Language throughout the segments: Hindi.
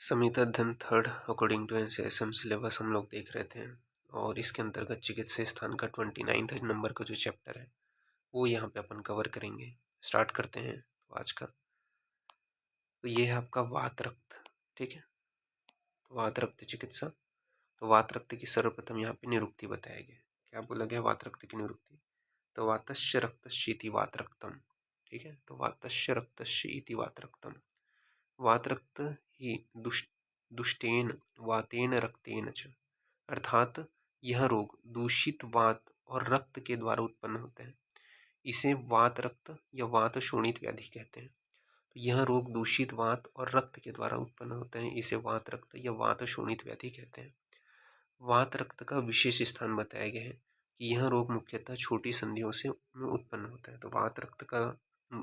संहिता अध्ययन third according to NCSM syllabus हम लोग देख रहे थे और इसके अंतर्गत चिकित्सा स्थान का 29 नंबर का जो चैप्टर है वो यहाँ पे अपन कवर करेंगे। स्टार्ट करते हैं तो आज का तो ये है आपका वात रक्त। ठीक है, तो वात रक्त चिकित्सा। तो वात रक्त की सर्वप्रथम यहाँ पे निरुक्ति बताया गया। क्या बोला गया वात रक्त की निरुक्ति? तो वातस्य रक्तस्य इति वात रक्तम। ठीक है, तो वातस्य रक्तस्य इति वात रक्तम। वात रक्त ही दुष्टेन वातेन रक्तेन च, अर्थात यह रोग दूषित वात और रक्त के द्वारा उत्पन्न होते हैं। इसे वात रक्त या वात शोणित व्याधि कहते हैं। तो यह रोग दूषित वात और रक्त के द्वारा उत्पन्न होते हैं, इसे वात रक्त या वात शोणित व्याधि कहते हैं। वात रक्त का विशेष स्थान बताया गया है कि यह रोग मुख्यतः छोटी संधियों से उत्पन्न होता है। तो वात रक्त का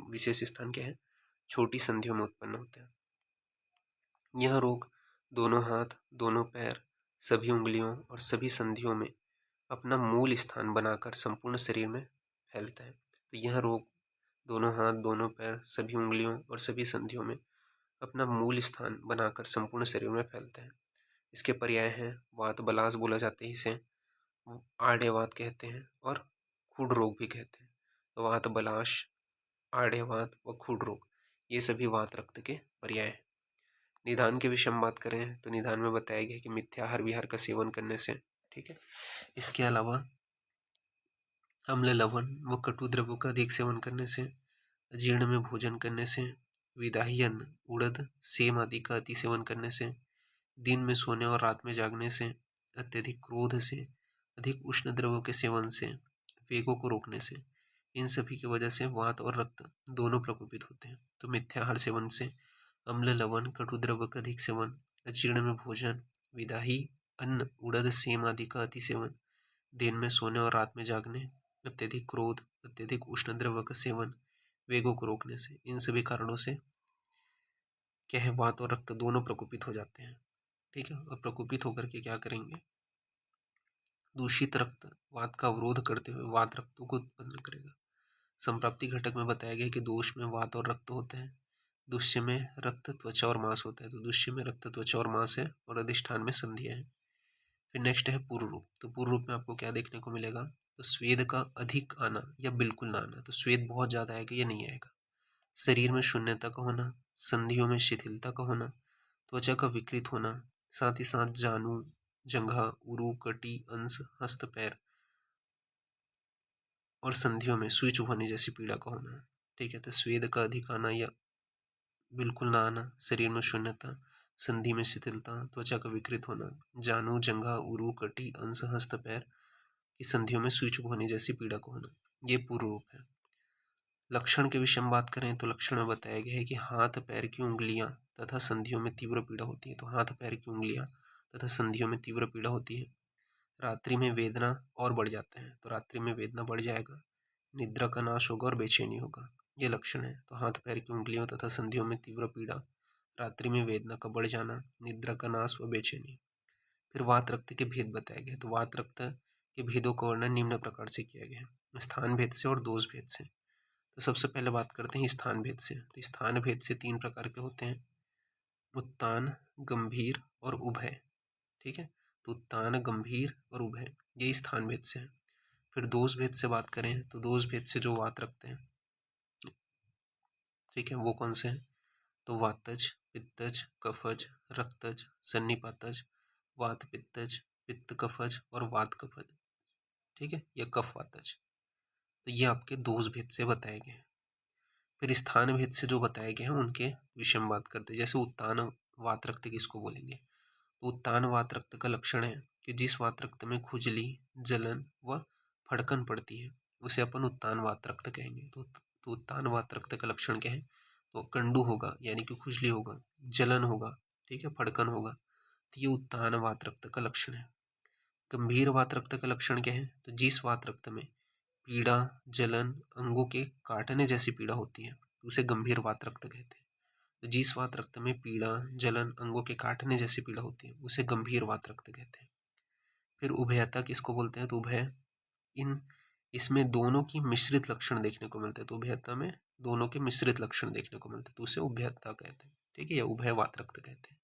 विशेष स्थान क्या है? छोटी संधियों में उत्पन्न होता है। यह रोग दोनों हाथ, दोनों पैर, सभी उंगलियों और सभी संधियों में अपना मूल स्थान बनाकर संपूर्ण शरीर में फैलता है। तो यह रोग दोनों हाथ, दोनों पैर, सभी उंगलियों और सभी संधियों में अपना मूल स्थान बनाकर संपूर्ण शरीर में फैलता है। इसके पर्याय हैं वात बलास बोला जाता है, इसे आड़े वात कहते हैं और खुड रोग भी कहते हैं। तो वात बलाश, आड़े वात व खुड रोग ये सभी वात रक्त के पर्याय हैं। निदान के विषय में बात करें तो निदान में बताया गया कि मिथ्याहार विहार का सेवन करने से, ठीक है, इसके अलावा अम्ल लवण व कटु द्रव्यों का अधिक सेवन करने से, जीर्ण में भोजन करने से, विदाही अन्न, उड़द, सेम आदि का अति सेवन करने से, दिन में सोने और रात में जागने से, अत्यधिक क्रोध से, अधिक उष्ण द्रव्यों के सेवन से, वेगों को रोकने से, इन सभी की वजह से वात और रक्त दोनों प्रकोपित होते हैं। तो मिथ्याहार सेवन से अम्ल लवण कटु द्रव्य का अधिक सेवन, अजीर्ण में भोजन, विदाही अन्न, उड़द, सेम आदि का अति सेवन, दिन में सोने और रात में जागने, अत्यधिक क्रोध, अत्यधिक उष्ण द्रव्य का सेवन, वेगों को रोकने से, इन सभी कारणों से क्या है, वात और रक्त दोनों प्रकोपित हो जाते हैं। ठीक है, और प्रकोपित होकर के क्या करेंगे, दूषित रक्त वात का अवरोध करते हुए वात रक्तों को उत्पन्न करेगा। संप्राप्ति घटक में बताया गया कि दोष में वात और रक्त होते हैं, दुष्य में रक्त, त्वचा और मांस होता है। तो दुष्य में रक्त, त्वचा और मांस है और अधिष्ठान में संधियां हैं। फिर नेक्स्ट है पूर्व रूप। तो पूर्व रूप में आपको क्या देखने को मिलेगा, तो स्वेद का अधिक आना या बिल्कुल ना आना। तो स्वेद बहुत ज्यादा आएगा या नहीं आएगा, शरीर में शून्यता का होना, संधियों में शिथिलता का होना, त्वचा का विकृत होना, साथ ही साथ जानु, जंघा, उरु, कटी, अंश, हस्त, पैर और संधियों में सुई चुभाने जैसी पीड़ा का होना। ठीक है, तो स्वेद का अधिक आना या बिल्कुल ना आना, शरीर में शून्यता, संधि में शिथिलता, त्वचा का विकृत होना, जानु, जंघा, उरु, कटी, अंश, हस्त, पैर की संधियों में सुई चुभाने जैसी पीड़ा का होना, ये पूर्व रूप है। लक्षण के विषय में बात करें तो लक्षण में बताया गया है कि हाथ पैर की उंगलियां तथा संधियों में तीव्र पीड़ा होती है। तो हाथ पैर की उंगलियां तथा संधियों में तीव्र पीड़ा होती है। रात्रि में वेदना और बढ़ जाता है, तो रात्रि में वेदना बढ़ जाएगा, निद्रा का नाश होगा और बेचैनी होगा, ये लक्षण है। तो हाथ पैर की उंगलियों तथा संधियों में तीव्र पीड़ा, रात्रि में वेदना का बढ़ जाना, निद्रा का नाश व बेचैनी। फिर वात रक्त के भेद बताए गए। तो वात रक्त के भेदों का वर्णन निम्न प्रकार से किया गया है, स्थान भेद से और दोष भेद से। तो सबसे पहले बात करते हैं स्थान भेद से। तो स्थान भेद से 3 प्रकार के होते हैं, उत्तान, गंभीर और उभय। ठीक है, तो उत्तान, गंभीर और उभय ये स्थान भेद से है। फिर दोष भेद से बात करें तो दोष भेद से जो वात रक्त हैं, ठीक है, वो कौन से हैं, तो वातज, पित्तज, कफज, रक्तज, सन्निपातज, वात पित्तज, पित्त कफज और वात कफज। ठीक है, या कफ वातज। तो ये आपके दोष भेद से बताए गए हैं। फिर स्थान भेद से जो बताए गए हैं उनके विषय में बात करते हैं। जैसे उत्तान वात रक्त किसको बोलेंगे, तो उत्तान वात रक्त का लक्षण है कि जिस वात रक्त में खुजली, जलन व फड़कन पड़ती है उसे अपन उत्तान वात रक्त कहेंगे। तो उत्तान वात रक्त का लक्षण क्या है, तो कंडू होगा यानी कि खुजली होगा, जलन होगा, ठीक है, फड़कन होगा, तो ये उत्तान वात रक्त का लक्षण है। गंभीर वात रक्त का लक्षण क्या है, तो जिस वात रक्त में पीड़ा, जलन, अंगों के काटने जैसी पीड़ा होती है तो उसे गंभीर वात रक्त कहते हैं। तो जिस वात रक्त में पीड़ा, जलन, अंगों के काटने जैसी पीड़ा होती है उसे गंभीर वात रक्त कहते हैं। फिर उभयता किसको बोलते हैं, तो उभय इन इसमें दोनों की मिश्रित लक्षण देखने को मिलते हैं। तो उभयता में दोनों के मिश्रित लक्षण देखने को मिलते हैं तो उसे उभयता कहते हैं। ठीक है, या उभय वात रक्त कहते हैं।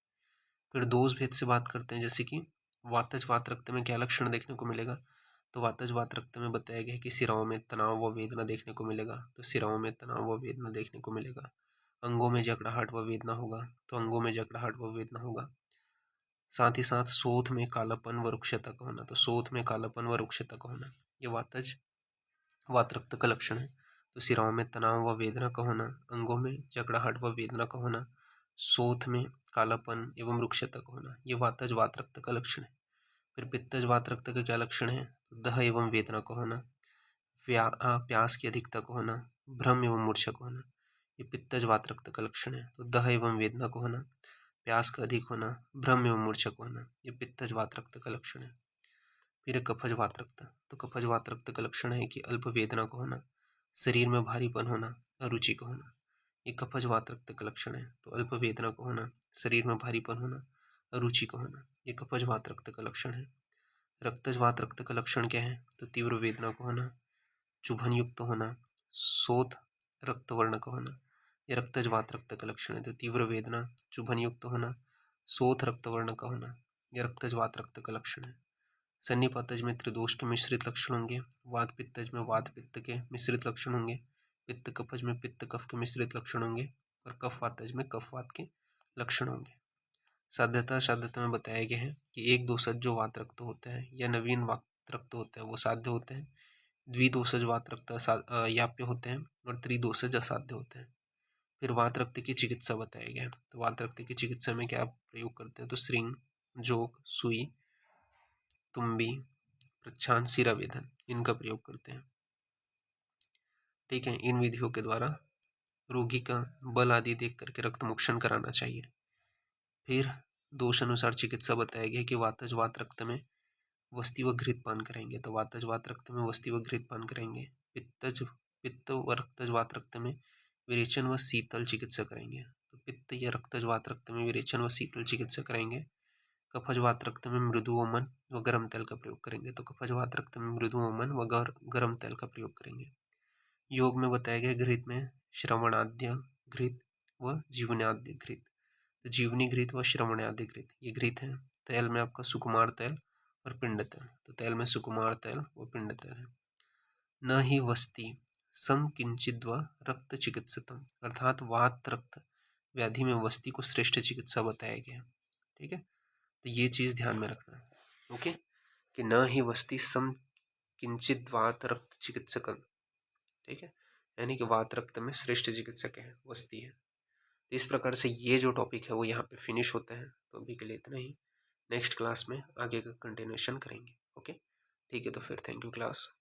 फिर दोष भेद से बात करते हैं, जैसे कि वातज वात रक्त में क्या लक्षण देखने को मिलेगा, तो वातज वात रक्त में बताया गया है कि सिराओं में तनाव व वेदना देखने को मिलेगा, तो सिराओं में तनाव व वेदना देखने को मिलेगा। अंगों में जकड़ाहट व वेदना होगा, तो अंगों में जकड़ाहट व वेदना होगा। साथ ही साथ सोथ में कालापन व रुक्षता का होना, तो सोथ में कालापन व रुक्षता का होना ये वातज वात रक्त का लक्षण है। तो सिराओं में तनाव व वेदना का होना, अंगों में जकड़ाहट व वेदना का होना, सोथ में कालापन एवं रुक्षता का होना ये वातज वात रक्त का लक्षण है। फिर पित्तज वात रक्त का क्या लक्षण है, तो दह एवं वेदना का होना, प्यास की अधिकता का होना, भ्रम एवं मूर्छा का होना ये पित्तज वात रक्त का लक्षण है। तो दह एवं वेदना का होना, प्यास का अधिक होना, भ्रम एवं मूर्छा का होना ये पित्तज वात रक्त का लक्षण है। फिर कफज वात रक्त, तो कफज वात रक्त का लक्षण है कि अल्प वेदना का होना, शरीर में भारीपन होना, अरुचि का होना ये कफज वात रक्त का लक्षण है। तो अल्प वेदना का होना, शरीर में भारीपन होना, अरुचि का होना ये कफज वात रक्त का लक्षण है। रक्तज वात रक्त का लक्षण क्या है, तो तीव्र वेदना का होना, चुभन युक्त होना, शोथ रक्त वर्ण का होना ये रक्तज वात रक्त का लक्षण है। तो तीव्र वेदना, चुभन युक्त होना, शोथ रक्त वर्ण का होना यह रक्तज वात रक्त का लक्षण है। सन्निपातज में त्रिदोष के मिश्रित लक्षण होंगे, वात पित्तज में वात पित्त के मिश्रित लक्षण होंगे, पित्त कफज में पित्त कफ के मिश्रित लक्षण होंगे और कफ वातज में कफ वात के लक्षण होंगे। साध्यता साध्यता में बताया गया है कि एक दोषज जो वात रक्त होता है या नवीन वात रक्त होता है वो साध्य होते हैं, द्विदोषज वात रक्त याप्य होते हैं और त्रिदोषज असाध्य होते हैं। फिर वात रक्त की चिकित्सा बताया गया है, तो वात रक्त की चिकित्सा में क्या प्रयोग करते हैं, तो श्रिंग, जोक, सुई, तुम्बी, प्रच्छान, सिरावेदन इनका प्रयोग करते हैं। ठीक है, इन विधियों के द्वारा रोगी का बल आदि देख करके रक्त मोक्षण कराना चाहिए। फिर दोष अनुसार चिकित्सा बताया गया कि वातज वात रक्त में वस्ति व घृतपान करेंगे, तो वातज वात रक्त में वस्ति व घृतपान करेंगे। पित्त व रक्तज वात रक्त में विरेचन व शीतल चिकित्सा करेंगे, तो पित्त या रक्तज वात रक्त में विरेचन व शीतल चिकित्सा करेंगे। कफज वात रक्त में मृदु वमन व गर्म तेल का प्रयोग करेंगे, तो कफज वात रक्त में मृदु वमन व गर्म तेल का प्रयोग करेंगे। योग में बताया गया घृत में श्रवणाद्य घृत व जीवनाद्य घृत, तो जीवनी घृत व श्रवणाद्य घृत ये घृत है। तेल में आपका सुकुमार तेल और पिंड तेल, तो तेल में सुकुमार तेल व पिंड तेल है। न ही वस्ति सम किंचित व रक्त चिकित्सतम, अर्थात वात रक्त व्याधि में वस्ति को श्रेष्ठ चिकित्सा बताया गया। ठीक है, तो ये चीज ध्यान में रखना। ओके, कि न ही वस्ति सम किंचित वात रक्त चिकित्सक, ठीक है, यानी कि वात रक्त में श्रेष्ठ चिकित्सक है वस्ती है। तो इस प्रकार से ये जो टॉपिक है वो यहाँ पे फिनिश होता है। तो अभी के लिए इतना ही, नेक्स्ट क्लास में आगे का कंटिन्यूएशन करेंगे। ओके, ठीक है, तो फिर थैंक यू क्लास।